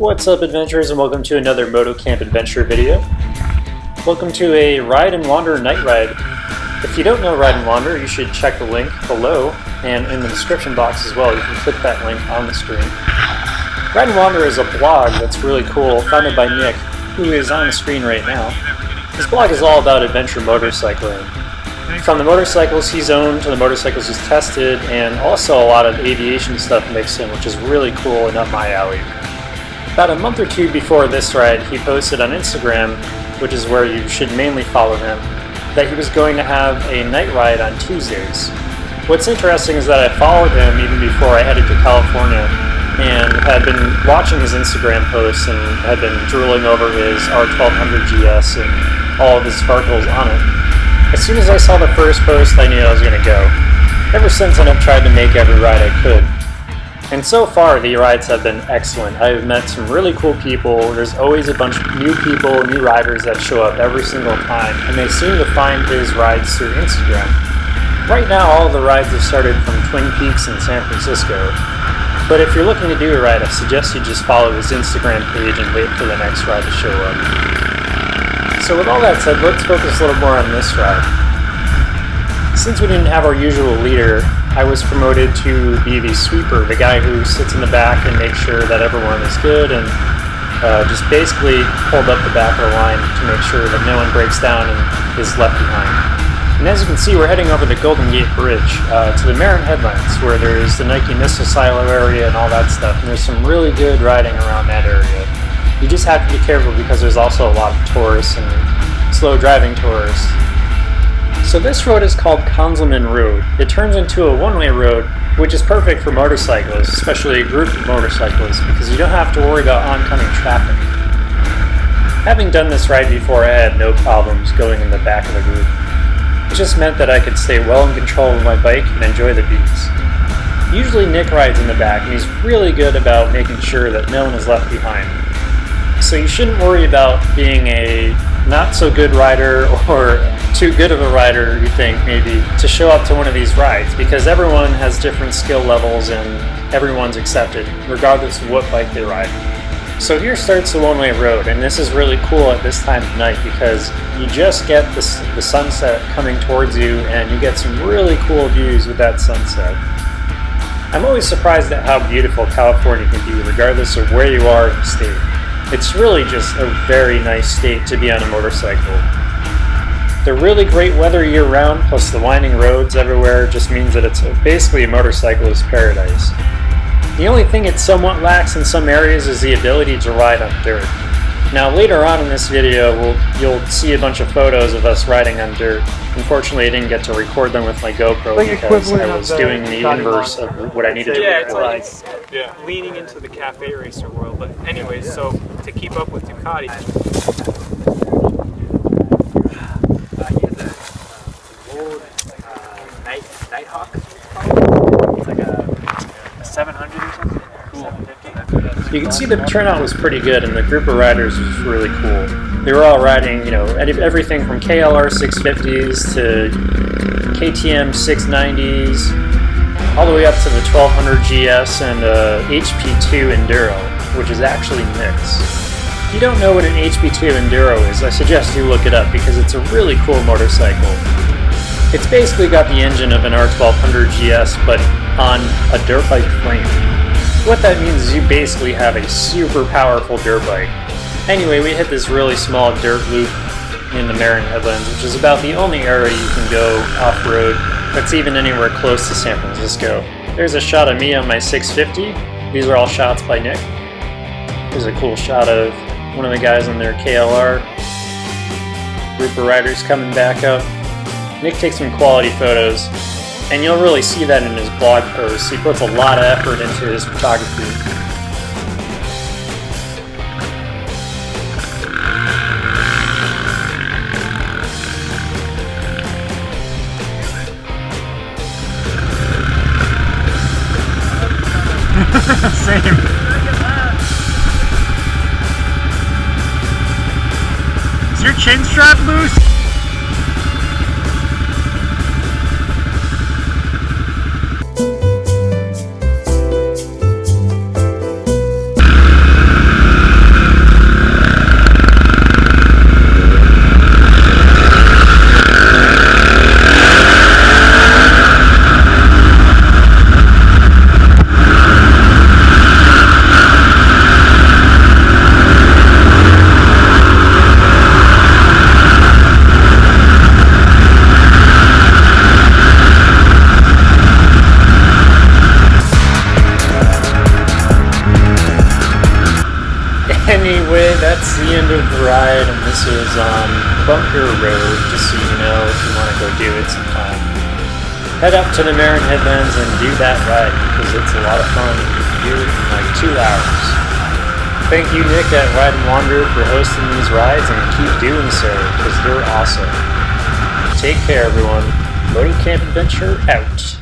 What's up, adventurers, and welcome to another Motocamp adventure video. Welcome to a Ride and Wander night ride. If you don't know Ride and Wander, you should check the link below and in the description box as well. You can click that link on the screen. Ride and Wander is a blog that's really cool, founded by Nick, who is on the screen right now. This blog is all about adventure motorcycling. From the motorcycles he's owned to the motorcycles he's tested, and also a lot of aviation stuff mixed in, which is really cool and up my alley. About a month or two before this ride, he posted on Instagram, which is where you should mainly follow him, that he was going to have a night ride on Tuesdays. What's interesting is that I followed him even before I headed to California and had been watching his Instagram posts and had been drooling over his R1200 GS and all of his sparkles on it. As soon as I saw the first post, I knew I was going to go. Ever since then, I've tried to make every ride I could. And so far, the rides have been excellent. I've met some really cool people. There's always a bunch of new people, new riders that show up every single time, and they seem to find his rides through Instagram. Right now, all of the rides have started from Twin Peaks in San Francisco. But if you're looking to do a ride, I suggest you just follow his Instagram page and wait for the next ride to show up. So with all that said, let's focus a little more on this ride. Since we didn't have our usual leader, I was promoted to be the sweeper, the guy who sits in the back and makes sure that everyone is good and just basically hold up the back of the line to make sure that no one breaks down and is left behind. And as you can see, we're heading over the Golden Gate Bridge to the Marin Headlands, where there's the Nike missile silo area and all that stuff, and there's some really good riding around that area. You just have to be careful because there's also a lot of tourists and slow driving tourists. So this road is called Konzelman Road. It turns into a one-way road, which is perfect for motorcyclists, especially a group of motorcyclists, because you don't have to worry about oncoming traffic. Having done this ride before, I had no problems going in the back of the group. It just meant that I could stay well in control of my bike and enjoy the beats. Usually Nick rides in the back, and he's really good about making sure that no one is left behind. So you shouldn't worry about being a not-so-good rider or too good of a rider, you think, maybe, to show up to one of these rides, because everyone has different skill levels and everyone's accepted, regardless of what bike they ride. So here starts the one-way road, and this is really cool at this time of night because you just get the sunset coming towards you and you get some really cool views with that sunset. I'm always surprised at how beautiful California can be, regardless of where you are in the state. It's really just a very nice state to be on a motorcycle. The really great weather year-round, plus the winding roads everywhere, just means that it's basically a motorcyclist's paradise. The only thing it somewhat lacks in some areas is the ability to ride on dirt. Now later on in this video, you'll see a bunch of photos of us riding on dirt. Unfortunately, I didn't get to record them with my GoPro because I was doing the inverse of what I needed to record. It's leaning into the cafe racer world. But anyways, so to keep up with Ducati, Nighthawk. It's like a 700 or something. Cool. 750. You can see the turnout was pretty good, and the group of riders was really cool. They were all riding, everything from KLR 650s to KTM 690s, all the way up to the 1200 GS and HP2 Enduro, which is actually mixed. If you don't know what an HP2 Enduro is, I suggest you look it up because it's a really cool motorcycle. It's basically got the engine of an R1200 GS, but on a dirt bike frame. What that means is you basically have a super powerful dirt bike. Anyway, we hit this really small dirt loop in the Marin Headlands, which is about the only area you can go off-road that's even anywhere close to San Francisco. There's a shot of me on my 650. These are all shots by Nick. There's a cool shot of one of the guys on their KLR. Group of riders coming back up. Nick takes some quality photos, and you'll really see that in his blog posts. He puts a lot of effort into his photography. Same. Is your chin strap loose? the end of the ride, and this is on Bunker Road, just so you know if you want to go do it sometime. Head up to the Marin Headlands and do that ride, because it's a lot of fun. You can do it in like 2 hours. Thank you, Nick, at Ride and Wander for hosting these rides, and keep doing so, because they're awesome. Take care, everyone. Motocamp Adventure out.